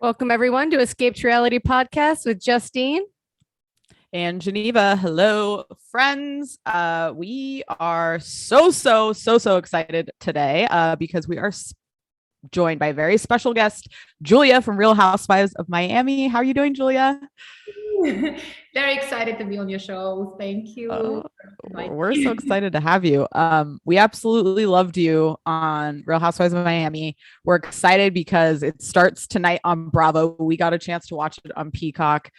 Welcome, everyone, to Escaped Reality Podcast with Justine. And Geneva. Hello, friends. We are so excited today because we are joined by a very special guest, Julia from Real Housewives of Miami. How are you doing, Julia? Very excited to be on your show. Thank you. We're so excited to have you. We absolutely loved you on Real Housewives of Miami. We're excited because it starts tonight on Bravo. We got a chance to watch it on Peacock.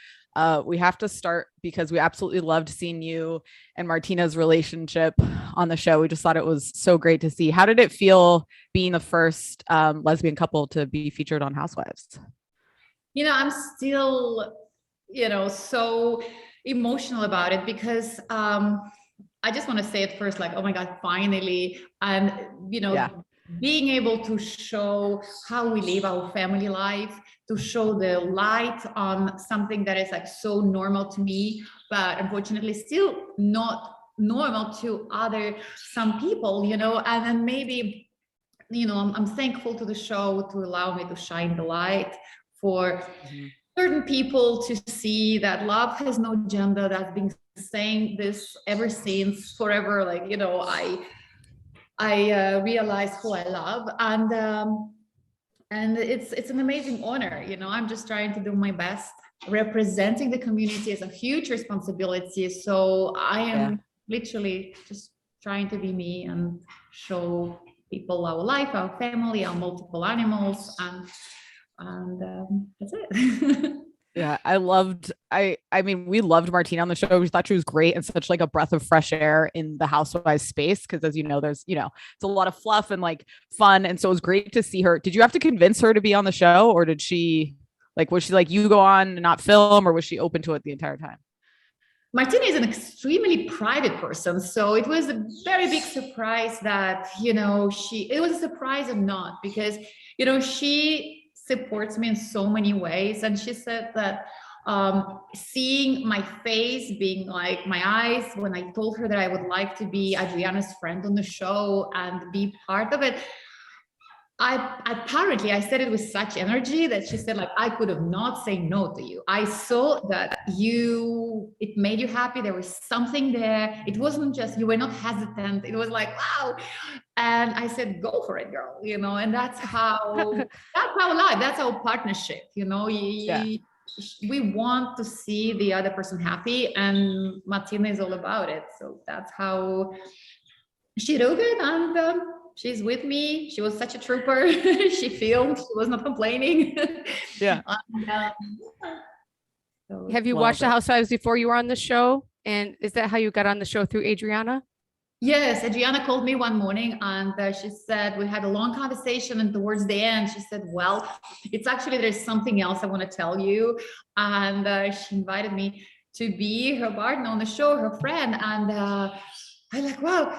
We have to start because we absolutely loved seeing you and Martina's relationship on the show. We just thought it was so great to see. How did it feel being the first lesbian couple to be featured on Housewives? I'm still, so emotional about it because I just want to say it first, like, oh my God, finally. And, being able to show how we live our family life, to show the light on something that is like so normal to me, but unfortunately still not normal to some people, and then maybe, I'm thankful to the show to allow me to shine the light for certain people to see that love has no gender. That's been saying this ever since forever. Like, I realized who I love, and it's an amazing honor. I'm just trying to do my best. Representing the community is a huge responsibility. So I am literally just trying to be me and show people our life, our family, our multiple animals, and that's it. Yeah, we loved Martina on the show. We thought she was great and such like a breath of fresh air in the housewives space. Cause as you know, there's, it's a lot of fluff and like fun. And so it was great to see her. Did you have to convince her to be on the show, or was she like, you go on and not film, or was she open to it the entire time? Martina is an extremely private person. So it was a very big surprise that, it was a surprise or not, because, she supports me in so many ways. And she said that seeing my face, being like my eyes, when I told her that I would like to be Adriana's friend on the show and be part of it, I said it with such energy that she said, like, I could have not said no to you. I saw that it made you happy. There was something there. It wasn't just, you were not hesitant. It was like, wow. And I said, go for it, girl, and that's how life, that's our partnership, we want to see the other person happy, and Martina is all about it. So that's how she took it, and she's with me. She was such a trooper. She filmed. She was not complaining. Yeah. So have you watched The Housewives before you were on the show? And is that how you got on the show, through Adriana? Yes, Adriana called me one morning, and she said, we had a long conversation, and towards the end she said, well, it's actually, there's something else I want to tell you. And she invited me to be her partner on the show, her friend. And I like, wow.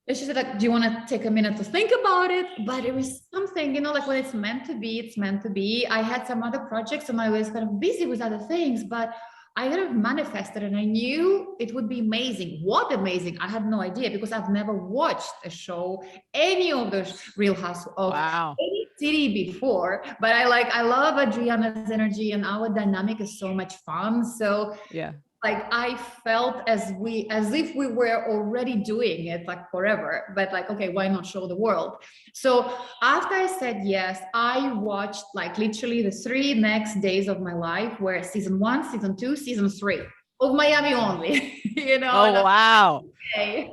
And she said, like, do you want to take a minute to think about it? But it was something, like, when it's meant to be, it's meant to be. I had some other projects and I was kind of busy with other things, but I kind of manifested, and I knew it would be amazing. What amazing? I had no idea, because I've never watched a show, any of the Real House of any city before. But I love Adriana's energy, and our dynamic is so much fun. So yeah. Like, I felt as if we were already doing it like forever, but like, okay, why not show the world? So after I said yes, I watched like literally the 3 next days of my life, where season 1, season 2, season 3 of Miami only, Oh, wow. Okay.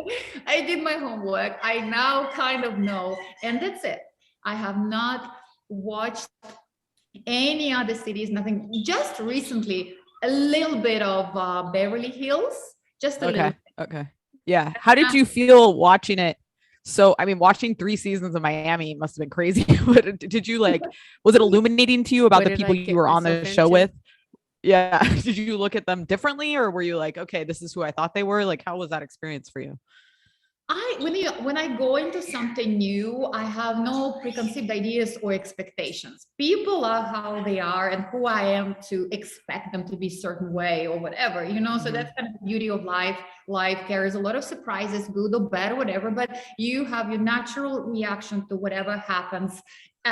I did my homework. I now kind of know, and that's it. I have not watched any other cities, nothing. Just recently, a little bit of Beverly Hills, just a little bit. Okay. Yeah. How did you feel watching it? So, I mean, watching 3 seasons of Miami must have been crazy. But did you was it illuminating to you about the people you were on the show with? Yeah. Did you look at them differently, or were you like, okay, this is who I thought they were? Like, how was that experience for you? When I go into something new, I have no preconceived ideas or expectations. People are how they are, and who I am to expect them to be a certain way or whatever, So that's kind of the beauty of life. Life carries a lot of surprises, good or bad or whatever, but you have your natural reaction to whatever happens.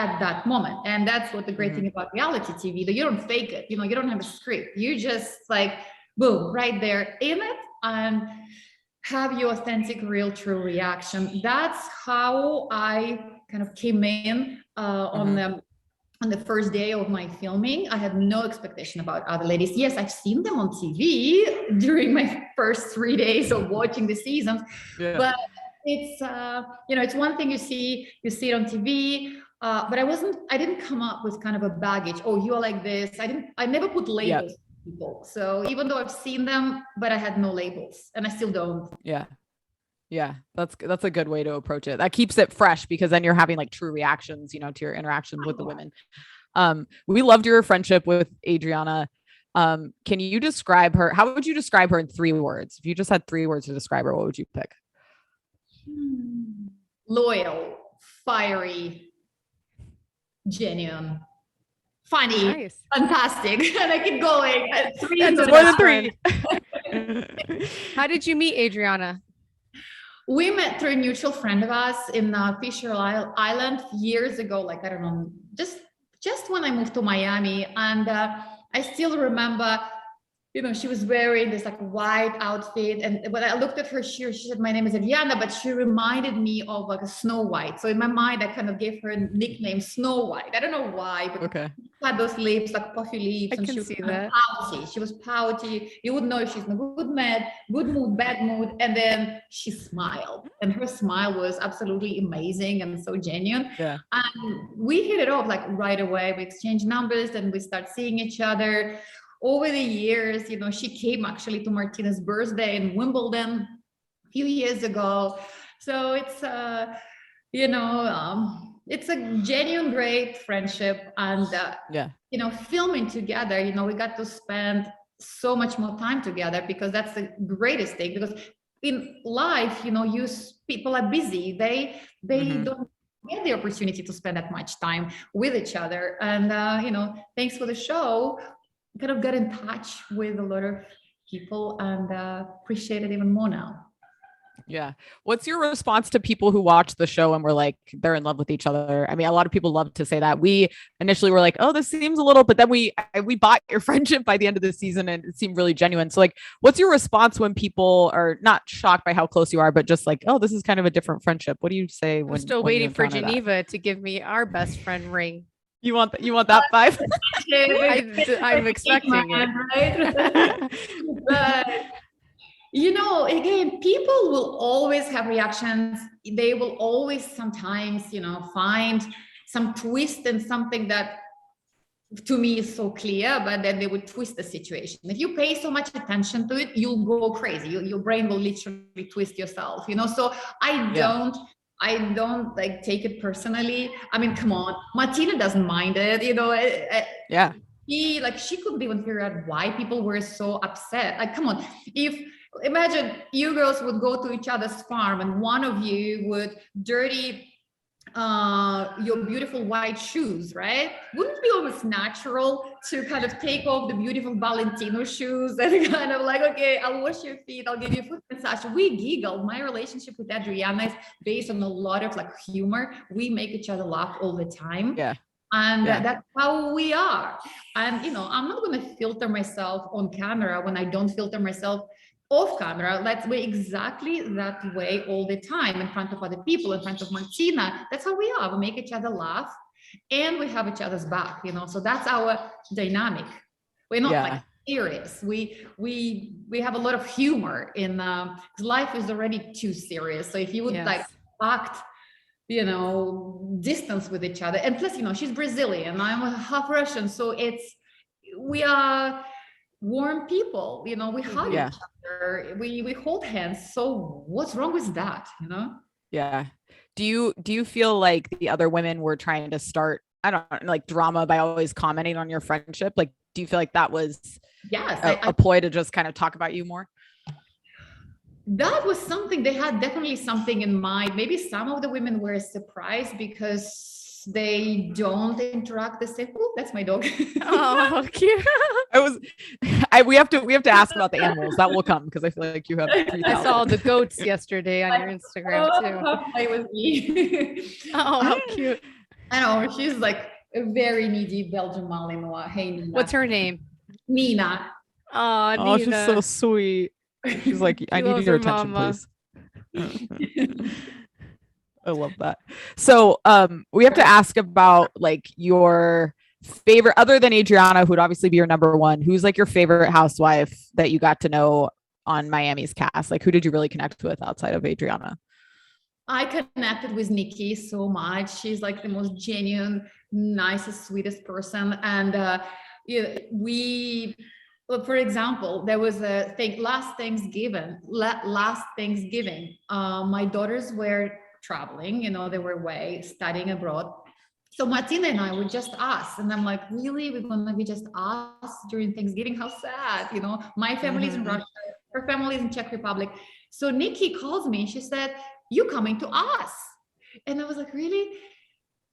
at that moment. And that's what the great thing about reality TV, that you don't fake it, you don't have a script. You just like, boom, right there in it, and have your authentic, real, true reaction. That's how I kind of came in on the first day of my filming. I had no expectation about other ladies. Yes, I've seen them on TV during my first 3 days of watching the seasons, but it's it's one thing you see it on TV, but I didn't come up with kind of a baggage. Oh, you are like this. I never put labels on people. So even though I've seen them, but I had no labels, and I still don't. Yeah, that's a good way to approach it. That keeps it fresh, because then you're having like true reactions, to your interactions with the women. We loved your friendship with Adriana. Can you describe her? How would you describe her in 3 words? If you just had 3 words to describe her, what would you pick? Loyal, fiery, genuine, funny, Nice. fantastic. And I keep going. That's more than 3. How did you meet Adriana? We met through a mutual friend of us in Fisher Island years ago, like, I don't know, just when I moved to Miami. And I still remember, she was wearing this like white outfit. And when I looked at her, she said, my name is Adriana, but she reminded me of like a Snow White. So in my mind, I kind of gave her a nickname, Snow White. I don't know why, but she had those lips, like puffy lips. I and can she was see kind of that. pouty. She was pouty. You would know if she's in a good mood, bad mood. And then she smiled. And her smile was absolutely amazing and so genuine. Yeah. And we hit it off like right away. We exchanged numbers and we start seeing each other. Over the years, she came actually to Martina's birthday in Wimbledon a few years ago. So it's, it's a genuine, great friendship. And, filming together, we got to spend so much more time together, because that's the greatest thing. Because in life, people are busy. They don't get the opportunity to spend that much time with each other. And, thanks for the show. Kind of got in touch with a lot of people, and appreciate it even more now. Yeah. What's your response to people who watch the show and were like, they're in love with each other? I mean, a lot of people love to say that. We initially were like, oh, this seems a little, but then we bought your friendship by the end of the season, and it seemed really genuine. So like, what's your response when people are not shocked by how close you are, but just like, oh, this is kind of a different friendship? What do you say? We're still waiting for Geneva to give me our best friend ring. You want that vibe? I'm expecting it. Right? But again, people will always have reactions. They will always sometimes, find some twist in something that to me is so clear, but then they would twist the situation. If you pay so much attention to it, you'll go crazy. Your brain will literally twist yourself, So I don't like take it personally. I mean, come on, Martina doesn't mind it, She couldn't even figure out why people were so upset. Like, come on, imagine you girls would go to each other's farm and one of you would dirty your beautiful white shoes, right? Wouldn't it be almost natural to kind of take off the beautiful Valentino shoes and kind of like, okay, I'll wash your feet, I'll give you a foot massage. We giggle. My relationship with Adriana is based on a lot of like humor. We make each other laugh all the time. Yeah. And that's how we are. And, I'm not going to filter myself on camera when I don't filter myself off camera. Let's be exactly that way all the time in front of other people, in front of Martina. That's how we are. We make each other laugh and we have each other's back, so that's our dynamic. We're not like serious. We have a lot of humor in because life is already too serious. So if you would like act distance with each other, and plus she's Brazilian, I'm half Russian, so we are warm people, we hug each other, we hold hands. So what's wrong with that, Yeah. Do you feel like the other women were trying to start, I don't know, like drama by always commenting on your friendship? Like, do you feel like that was a ploy to just kind of talk about you more? That was something, they had definitely something in mind. Maybe some of the women were surprised because they don't interact the same. Oh, that's my dog. Oh, cute. We have to ask about the animals. That will come, because I feel like you have 3,000. I saw the goats yesterday on your Instagram too. Play with me. Oh, how cute. I know she's like a very needy Belgian Malinois. Hey, Nina. What's her name? Nina. Oh, Oh, she's so Nina. sweet. She's like, I She need loves your her attention, mama. please. I love that. So we have to ask about like your favorite, other than Adriana, who'd obviously be your number one, who's like your favorite housewife that you got to know on Miami's cast? Like who did you really connect with outside of Adriana? I connected with Nikki so much. She's like the most genuine, nicest, sweetest person. And we, well, for example, there was a thing last Thanksgiving, my daughters were traveling, they were away studying abroad. So Martina and I were just us. And I'm like, really? We're going to be just us during Thanksgiving? How sad. My family's in Russia, her family's in Czech Republic. So Nikki calls me. She said, you coming to us? And I was like, really?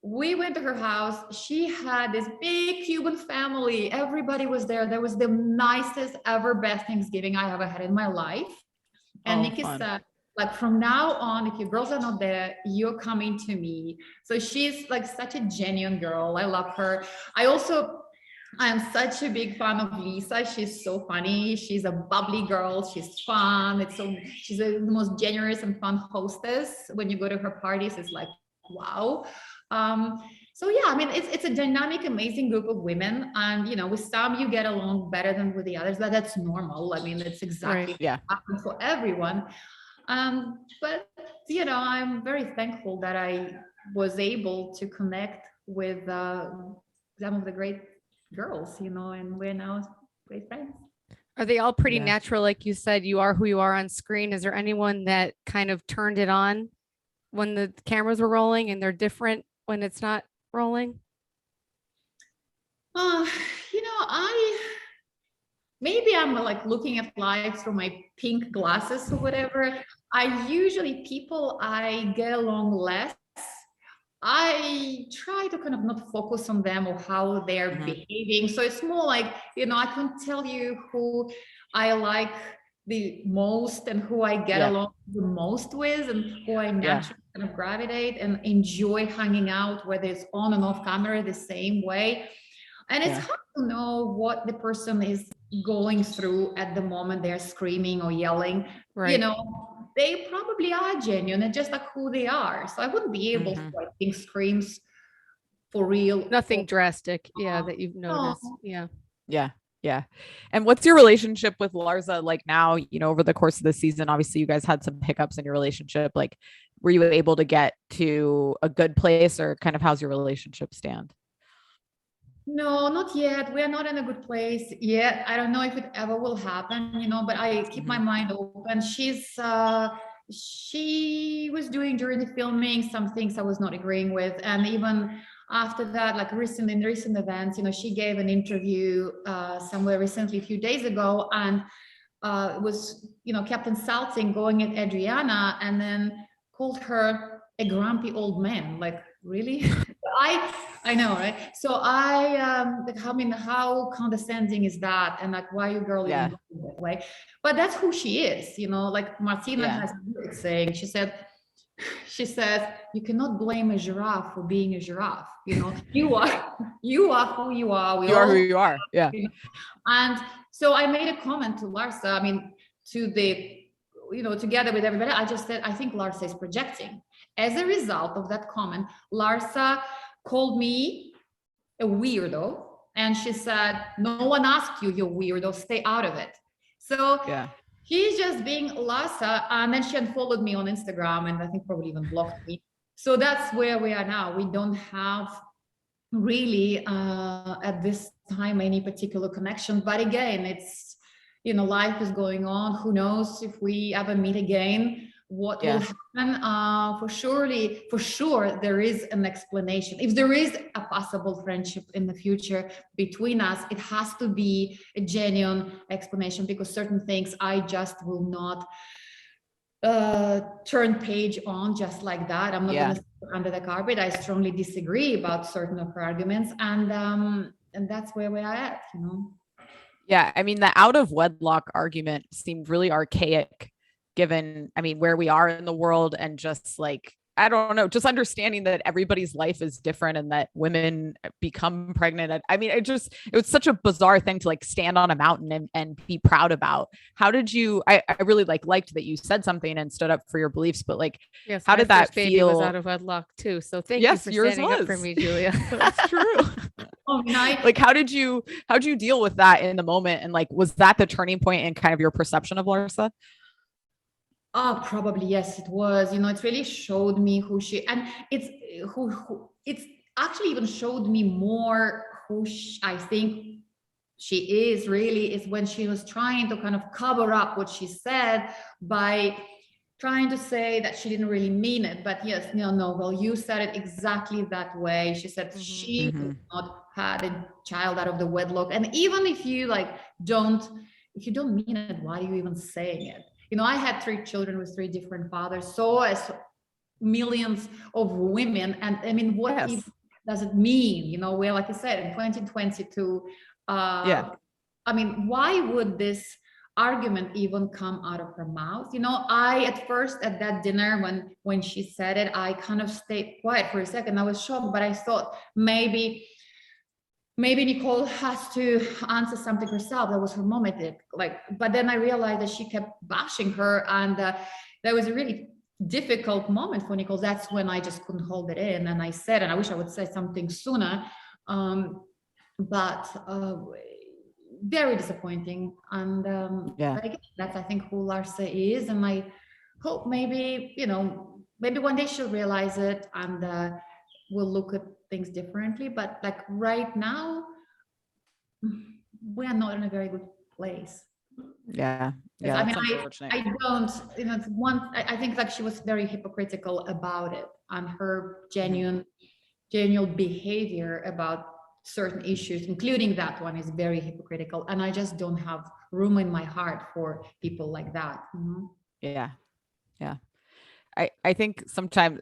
We went to her house. She had this big Cuban family. Everybody was there. There was the nicest ever best Thanksgiving I ever had in my life. And Nikki said, like, from now on, if your girls are not there, you're coming to me. So she's like such a genuine girl. I love her. I am such a big fan of Lisa. She's so funny. She's a bubbly girl. She's fun. She's the most generous and fun hostess. When you go to her parties, it's like, wow. So yeah, I mean, it's a dynamic, amazing group of women. And, with some you get along better than with the others, but that's normal. I mean, it's exactly what happens for everyone. But I'm very thankful that I was able to connect with some of the great girls, and we're now great friends. Are they all pretty natural? Like you said, you are who you are on screen. Is there anyone that kind of turned it on when the cameras were rolling and they're different when it's not rolling? Maybe I'm like looking at life through my pink glasses or whatever. People I get along less. I try to kind of not focus on them or how they're behaving. So it's more like, I can tell you who I like the most and who I get along the most with and who I naturally kind of gravitate and enjoy hanging out, whether it's on and off camera the same way. And it's hard to know what the person is going through at the moment they're screaming or yelling. Right. They probably are genuine and just like who they are. So I wouldn't be able to, I think, screams for real. Nothing drastic. Yeah. That you've noticed. Yeah. Yeah. Yeah. And what's your relationship with Larsa like now, over the course of the season? Obviously you guys had some hiccups in your relationship. Like, were you able to get to a good place, or kind of how's your relationship stand? No, not yet. We are not in a good place yet. I don't know if it ever will happen, but I keep my mind open. She was doing during the filming some things I was not agreeing with. And even after that, like in recent events, she gave an interview somewhere recently, a few days ago, and was, kept insulting, going at Adriana, and then called her a grumpy old man. Like, really? I know, right? So how condescending is that? And like, why you girl even going that way? But that's who she is, like Martina has a saying. She says, you cannot blame a giraffe for being a giraffe. You are who you are. You are who you are. Yeah. And so I made a comment to Larsa, together with everybody, I just said, I think Larsa is projecting. As a result of that comment, Larsa called me a weirdo. And she said, no one asked you, you weirdo, stay out of it. So she's just being Larsa. And then she unfollowed me on Instagram and I think probably even blocked me. So that's where we are now. We don't have really at this time any particular connection. But again, it's, life is going on. Who knows if we ever meet again? What will happen? For sure, there is an explanation. If there is a possible friendship in the future between us, it has to be a genuine explanation, because certain things I just will not turn page on just like that. I'm not going to sit under the carpet. I strongly disagree about certain of her arguments, and that's where we are at. Yeah, I mean, the out of wedlock argument seemed really archaic given, where we are in the world and just like I don't know, just understanding that everybody's life is different and that women become pregnant. I mean, it was such a bizarre thing to like stand on a mountain and be proud about. How did you, I really liked that you said something and stood up for your beliefs, but like, Yes, how my did that first baby feel? was out of wedlock too. So thank you Yes, for yours standing up for was. me, Julia. That's true. Oh, nice. Like, how'd you deal with that in the moment? And like, was that the turning point in kind of your perception of Larsa? Oh, probably yes, it was. It really showed me who she, and it's actually even showed me more who I think she is really, is when she was trying to kind of cover up what she said by trying to say that she didn't really mean it. But yes, no, well, you said it exactly that way. She said she did not had a child out of the wedlock. And even if you don't mean it, why are you even saying it? I had 3 children with 3 different fathers, so as millions of women. And I mean, what even does it mean? Well, like I said, in 2022, I mean, why would this argument even come out of her mouth? I at first at that dinner when she said it, I kind of stayed quiet for a second. I was shocked, but I thought maybe Nicole has to answer something herself. That was her moment. But then I realized that she kept bashing her, and that was a really difficult moment for Nicole. That's when I just couldn't hold it in, and I said, and I wish I would say something sooner, but very disappointing. And but again, that's I think who Larsa is, and I hope maybe one day she'll realize it and we'll look at things differently. But like right now, we are not in a very good place. Yeah. I mean, I don't, it's I think like she was very hypocritical about it, and her genuine behavior about certain issues, including that one, is very hypocritical. And I just don't have room in my heart for people like that. Yeah. I think sometimes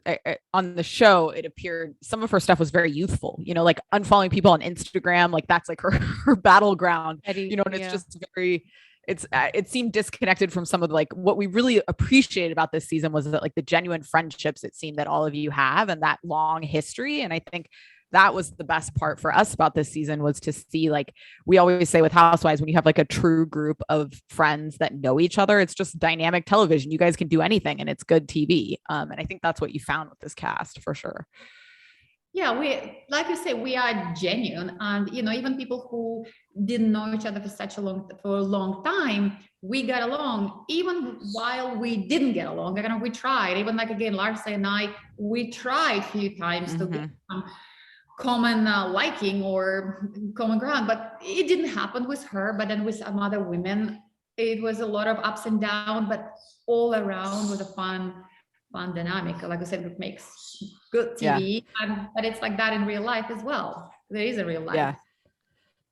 on the show, it appeared some of her stuff was very youthful, like unfollowing people on Instagram. Like that's like her battleground, and it's just very, it seemed disconnected from some of like what we really appreciated about this season was that like the genuine friendships it seemed that all of you have and that long history. And I think that was the best part for us about this season, was to see, like we always say with Housewives, when you have like a true group of friends that know each other, it's just dynamic television. You guys can do anything and it's good TV. And I think that's what you found with this cast for sure. Yeah, we, like you say, we are genuine, and even people who didn't know each other for a long time, we got along. Even while we didn't get along, we tried. Even like again, Larsa and I, we tried a few times to get common liking or common ground, but it didn't happen with her. But then with some other women, it was a lot of ups and downs, but all around with a fun dynamic. Like I said, it makes good TV, but it's like that in real life as well. There is a real life. Yeah.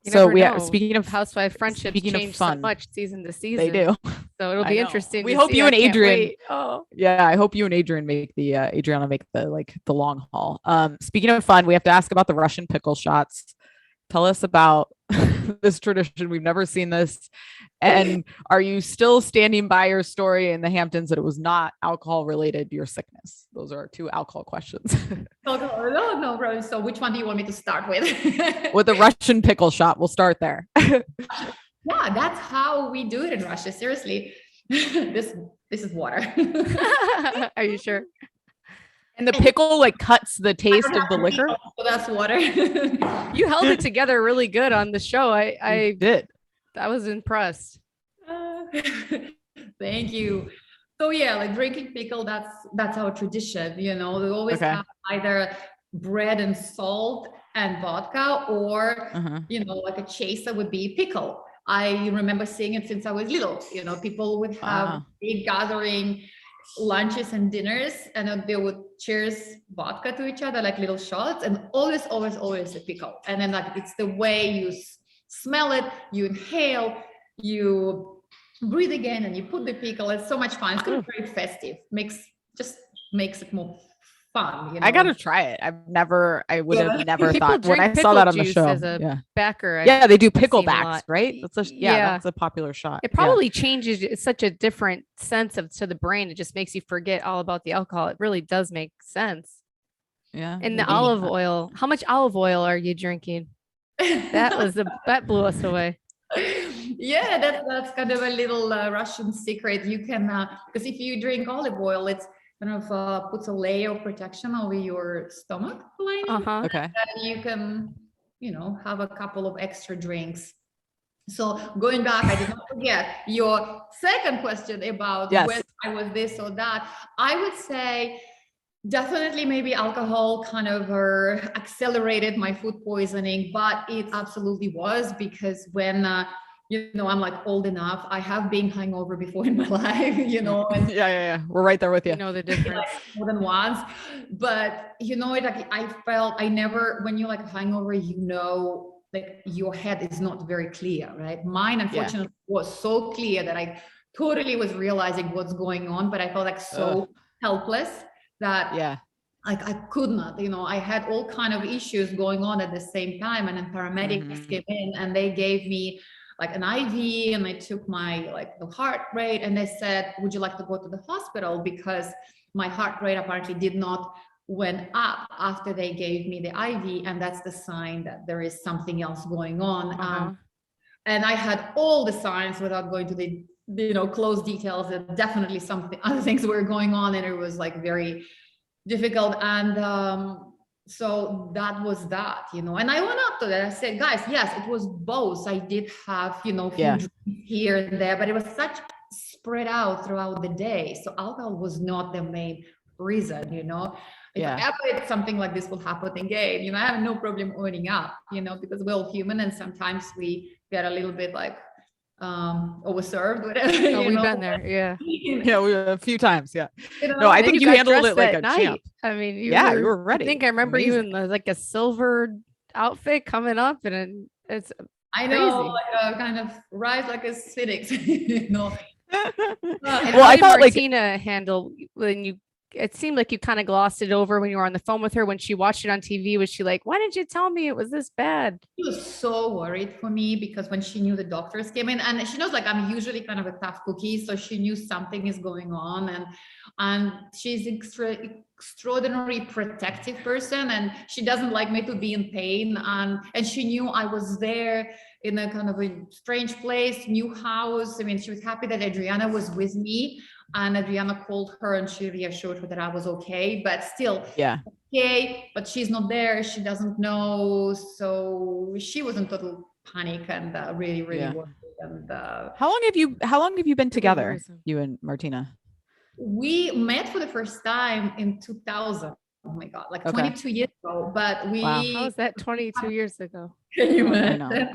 So we are speaking of housewife friendships, change so much season to season. They do. So it'll be interesting. We hope you and Adrian. I hope you and Adrian make the Adriana make the long haul. Speaking of fun, we have to ask about the Russian pickle shots. Tell us about this tradition. We've never seen this. And are you still standing by your story in the Hamptons that it was not alcohol related to your sickness? Those are our 2 alcohol questions. No, bro. So which one do you want me to start with? With the Russian pickle shot. We'll start there. Yeah, that's how we do it in Russia. Seriously. This is water. Are you sure? And the pickle like cuts the taste of the liquor. So that's water. You held it together really good on the show. I did. I was impressed. Thank you. So yeah, like drinking pickle, that's our tradition. We always have either bread and salt and vodka, or like a chaser would be pickle. I remember seeing it since I was little. People would have big gathering lunches and dinners, and they would cheers vodka to each other like little shots, and always a pickle. And then like it's the way you smell it, you inhale, you breathe again, and you put the pickle. It's so much fun. It's kind of very festive. Makes it more fun. I gotta try it. I would have never People thought when drink I saw that on pickle the juice show. as a Yeah. backer. Yeah, they do I've seen a picklebacks, lot. right? That's a popular shot. It probably changes. It's such a different sense to the brain. It just makes you forget all about the alcohol. It really does make sense. Yeah. And the maybe. olive oil. How much olive oil are you drinking? That blew us away. Yeah, that's kind of a little Russian secret. You can because if you drink olive oil, it's kind of puts a layer of protection over your stomach lining. Uh-huh. Okay. And you can, have a couple of extra drinks. So going back, I did not forget your second question about Yes. whether I was this or that. I would say definitely maybe alcohol kind of accelerated my food poisoning, but it absolutely was because when I'm like old enough, I have been hungover before in my life, and Yeah. We're right there with you. You know the difference. like more than once. But like I felt when you like hangover, like your head is not very clear, right? Mine unfortunately was so clear that I totally was realizing what's going on, but I felt like so helpless that like I could not, I had all kind of issues going on at the same time. And then paramedics came in and they gave me like an IV and they took my like the heart rate and they said, would you like to go to the hospital? Because my heart rate apparently did not went up after they gave me the IV. And that's the sign that there is something else going on. And I had all the signs without going to the, close details, that definitely other things were going on. And it was like very difficult. And so that was that, and I went up to that. I said, guys, yes, it was both. I did have, few drinks here and there, but it was such spread out throughout the day. So alcohol was not the main reason, If ever something like this will happen again, I have no problem owning up, because we're all human and sometimes we get a little bit like overserved, whatever. We've been there. Yeah. We a few times. Yeah. No, I think you handled it like a champ. I mean, you were ready. I think I remember you in like a silver outfit coming up, and it's I crazy. know, like kind of rise like a phoenix. Well, I thought Martina handled when it seemed like you kind of glossed it over when you were on the phone with her. When she watched it on TV, was she like, why didn't you tell me it was this bad? She was so worried for me because when she knew the doctors came in, and she knows like I'm usually kind of a tough cookie, so she knew something is going on, and she's extraordinarily protective person, and she doesn't like me to be in pain, and she knew I was there in a kind of a strange place, new house. I mean, she was happy that Adriana was with me. And Adriana called her and she reassured her that I was okay, but still, okay, but she's not there. She doesn't know. So she was in total panic and really worried. And how long have you been together, you and Martina? We met for the first time in 2000. Oh my God, like 22 years ago. But how was that 22 years ago? Can you imagine?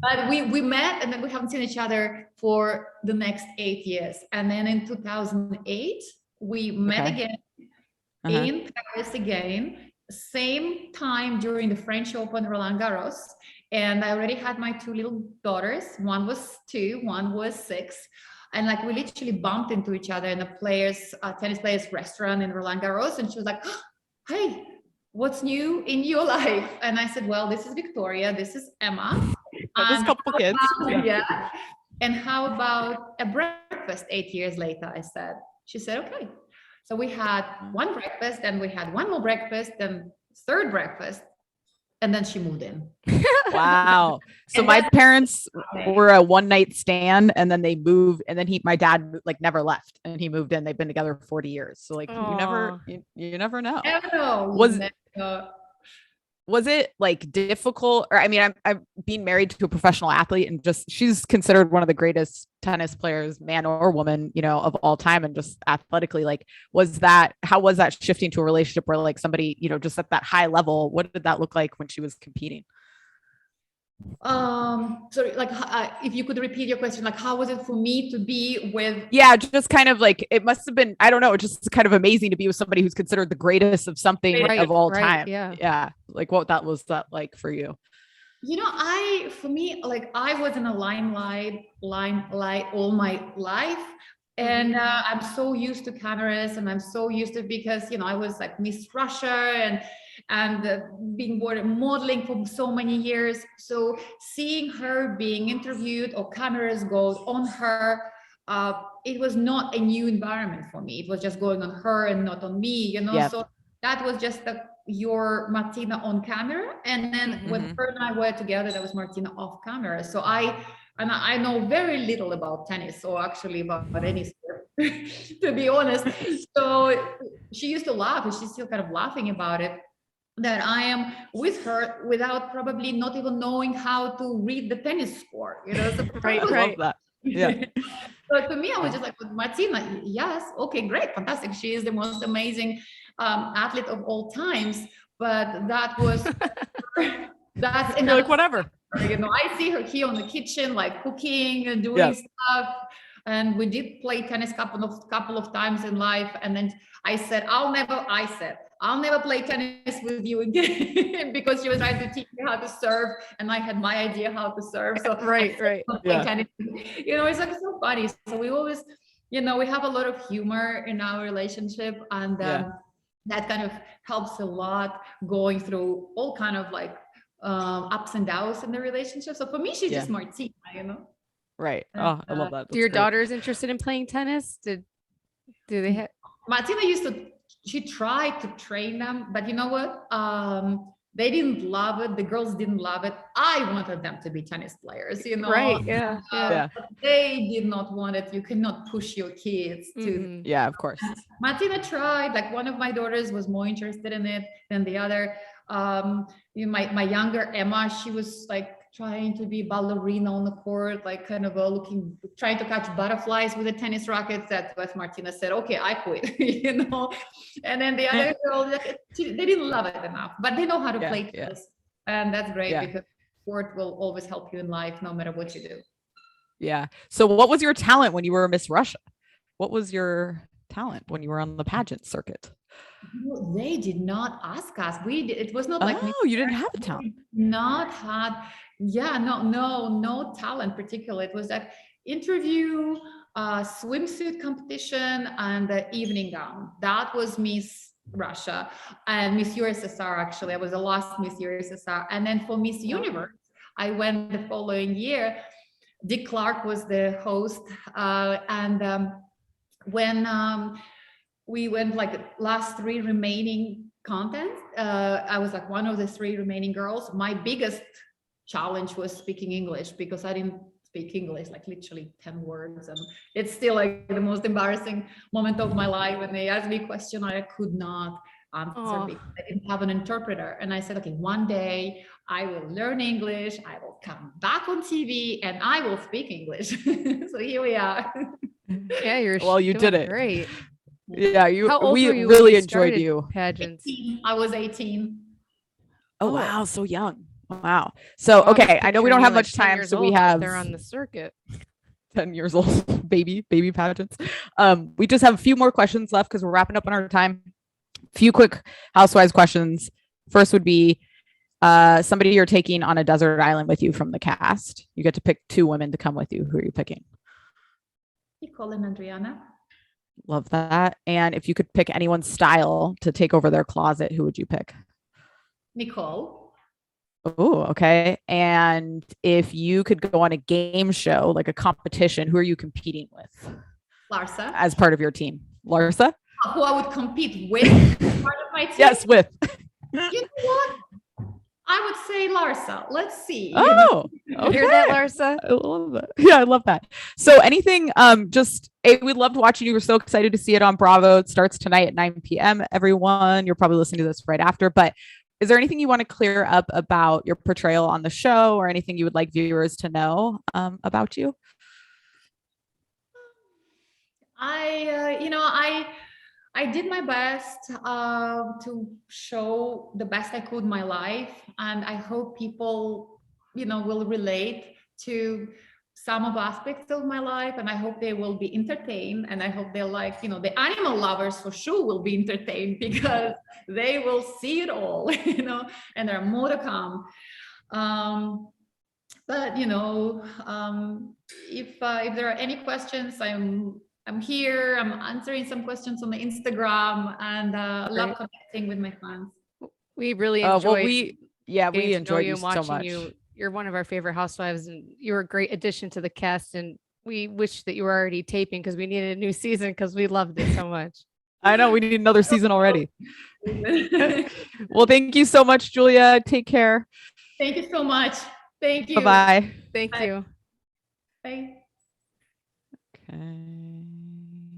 But we met and then we haven't seen each other for the next 8 years. And then in 2008, we met again in Paris again, same time during the French Open Roland Garros. And I already had my 2 little daughters. One was 2, one was 6. And like we literally bumped into each other in a tennis players restaurant in Roland Garros. And she was like, hey, what's new in your life? And I said, well, this is Victoria, this is Emma. There's a couple kids. And how about a breakfast 8 years later? I said. She said, okay. So we had one breakfast, and we had one more breakfast, then third breakfast, and then she moved in. Wow. So my parents were a one night stand, and then they moved, and then my dad like never left, and he moved in. They've been together 40 years. So like you never know. Never know. Was it like difficult? Or I mean, I'm being married to a professional athlete, and just she's considered one of the greatest tennis players, man or woman, of all time, and just athletically, like how was that shifting to a relationship where like somebody, just at that high level? What did that look like when she was competing? Sorry, like if you could repeat your question, like how was it for me to be with? Yeah, just kind of like it must have been, I don't know, just kind of amazing to be with somebody who's considered the greatest of something of all time. Yeah. Like what was that like for you? For me, like I was in a limelight all my life, And I'm so used to cameras, and I'm so used to, because I was like Miss Russia and being modeling for so many years. So seeing her being interviewed or cameras go on her, it was not a new environment for me. It was just going on her and not on me, Yep. So that was just your Martina on camera, and then when her and I were together, that was Martina off camera. So I know very little about tennis, or actually about any sport, to be honest. So she used to laugh, and she's still kind of laughing about it, that I am with her without probably not even knowing how to read the tennis score, So Right, I love that. Yeah. So to me, I was just like, Martina, yes, okay, great, fantastic. She is the most amazing athlete of all times. But that's You're enough. like, whatever. I see her here in the kitchen, like cooking and doing stuff. And we did play tennis couple of times in life. And then I said, I'll never play tennis with you again, because she was trying to teach me how to serve, and I had my idea how to serve. So right. Tennis. It's like so funny. So we always, we have a lot of humor in our relationship, and that kind of helps a lot going through all kind of like ups and downs in the relationship. So for me, she's just Martina, Right. Oh, I love that. Do your daughters interested in playing tennis? Do they have? Martina she tried to train them, but you know what? They didn't love it. The girls didn't love it. I wanted them to be tennis players, Right. Yeah. They did not want it. You cannot push your kids to. Yeah, of course. Martina tried. Like, one of my daughters was more interested in it than the other. My younger Emma, she was like trying to be ballerina on the court, like kind of trying to catch butterflies with a tennis racket. That's what Martina said, okay, I quit, And then the other girl, they didn't love it enough, but they know how to play tennis. And that's great, because sport will always help you in life, no matter what you do. Yeah. So what was your talent when you were Miss Russia? What was your talent when you were on the pageant circuit? They did not ask us. It was not like, you didn't have a talent. Not had, no talent particularly. It was like interview, swimsuit competition, and the evening gown. That was Miss Russia and Miss USSR. Actually, I was the last Miss USSR. And then for Miss Universe, I went the following year. Dick Clark was the host, and when we went like last 3 remaining contests, I was like one of the 3 remaining girls. My biggest challenge was speaking English, because I didn't speak English, like literally 10 words. And it's still like the most embarrassing moment of my life. When they asked me a question, I could not answer because I didn't have an interpreter. And I said, okay, one day I will learn English, I will come back on TV, and I will speak English. So here we are. Yeah, you did it. Great. Yeah, How old we were you really when you enjoyed started you. pageants. 18. I was 18. Oh wow, so young. Wow. So okay, I know we don't have much time, so we have they're on the circuit. 10 years old, baby pageants. We just have a few more questions left because we're wrapping up on our time. Few quick housewives questions. First would be somebody you're taking on a desert island with you from the cast. You get to pick 2 women to come with you. Who are you picking? Pickle and Adriana. Love that. And if you could pick anyone's style to take over their closet, who would you pick? Nicole. Oh, okay. And if you could go on a game show, like a competition, who are you competing with? Larsa. As part of your team. Larsa? Who I would compete with, part of my team? Yes, with. You know what? I would say Larsa. Let's see. Oh, okay. Hear that, Larsa? I love that. Yeah, I love that. So anything, we loved watching you. We're so excited to see it on Bravo. It starts tonight at 9 p.m. Everyone, you're probably listening to this right after, but is there anything you want to clear up about your portrayal on the show, or anything you would like viewers to know about you? I did my best to show the best I could my life, and I hope people, will relate to some of aspects of my life, and I hope they will be entertained, and I hope they'll like, the animal lovers for sure will be entertained, because they will see it all, and there are more to come. But if there are any questions, I'm I'm here. I'm answering some questions on the Instagram, and love connecting with my fans. We really well, enjoyed we getting to know enjoyed you you and so watching much. you. You're one of our favorite housewives, and you're a great addition to the cast. And we wish that you were already taping because we needed a new season because we loved it so much. I know we need another season already. Well, thank you so much, Julia. Take care. Thank you so much. Thank you. Bye-bye. Thank Bye. you. Bye. Okay.